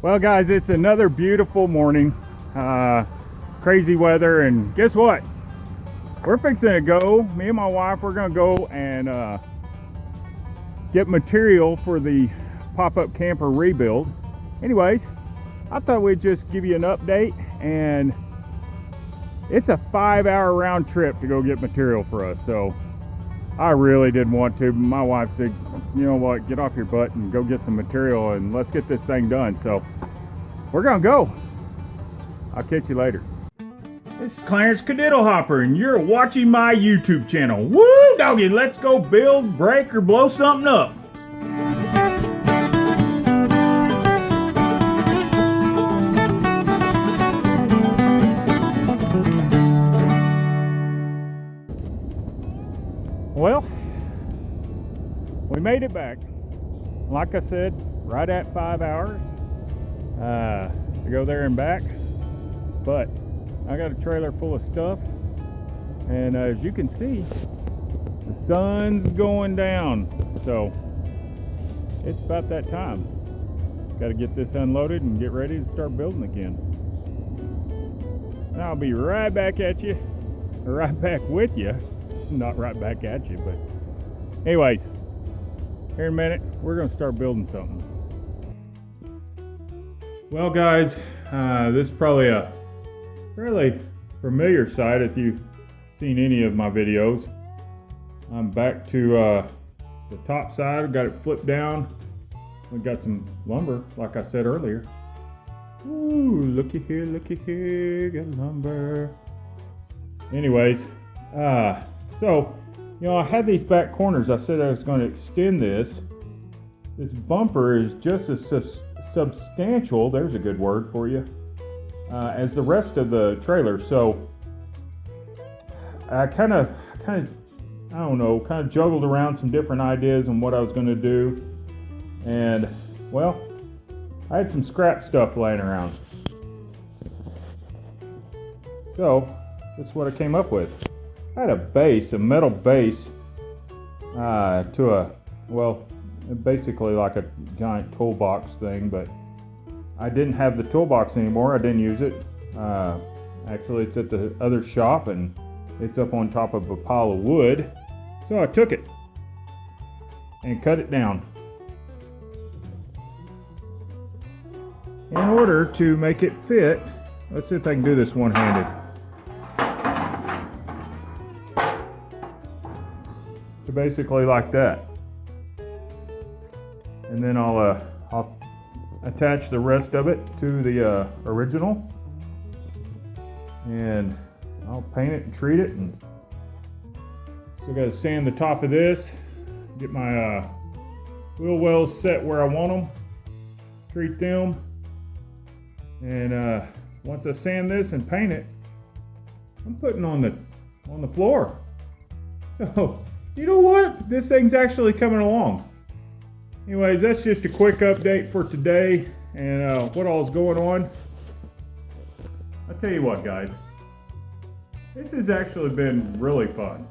Well guys, it's another beautiful morning. Crazy weather, and guess what? We're fixing to go, me and my wife, we're gonna go and get material for the pop-up camper rebuild. Anyways, I thought we'd just give you an update, and it's a 5-hour round trip to go get material for us. So I really didn't want to, but my wife said, you know what, get off your butt and go get some material and let's get this thing done. So we're gonna go. I'll catch you later. This is Clarence Cadiddlehopper, and you're watching my YouTube channel. Woo, doggy, let's go build, break, or blow something up. Well, we made it back. Like I said, right at 5 hours to go there and back. But I got a trailer full of stuff, and as you can see, the sun's going down, so it's about that time. Got to get this unloaded and get ready to start building again. And I'll be right back at you, or right back with you. Not right back at you, but anyways, here in a minute we're going to start building something. Well guys, this is probably a fairly familiar sight if you've seen any of my videos. I'm back to the top side. I've got it flipped down. We've got some lumber, like I said earlier. Ooh, looky here, got lumber. Anyways, so, you know, I had these back corners. I said I was going to extend this. This bumper is just as substantial, there's a good word for you, as the rest of the trailer. So I kind of juggled around some different ideas on what I was going to do. And, well, I had some scrap stuff laying around. So this is what I came up with. I had a metal base, basically like a giant toolbox thing, but I didn't have the toolbox anymore. I didn't use it. Actually, it's at the other shop, and it's up on top of a pile of wood. So I took it and cut it down in order to make it fit. Let's see if I can do this one-handed. So basically like that, and then I'll attach the rest of it to the original, and I'll paint it and treat it. And still got to sand the top of this, get my wheel wells set where I want them, treat them, and once I sand this and paint it, I'm putting on the floor. So you know what? This thing's actually coming along. Anyways, that's just a quick update for today and what all's going on. I'll tell you what, guys. This has actually been really fun.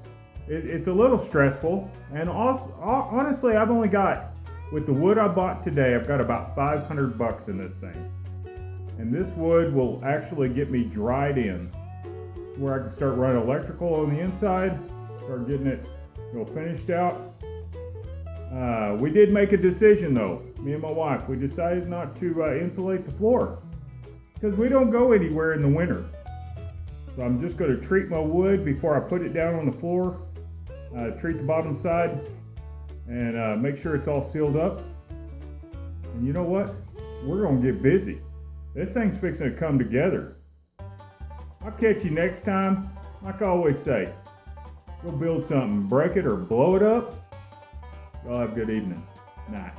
It's a little stressful, and honestly, I've only got, with the wood I bought today, I've got about $500 in this thing. And this wood will actually get me dried in, where I can start running electrical on the inside, start getting it finished out. We did make a decision though, me and my wife. We decided not to insulate the floor because we don't go anywhere in the winter. So I'm just going to treat my wood before I put it down on the floor, treat the bottom side, and make sure it's all sealed up. And you know what? We're going to get busy. This thing's fixing to come together. I'll catch you next time. Like I always say, go build something, break it or blow it up. Y'all have a good evening. Night.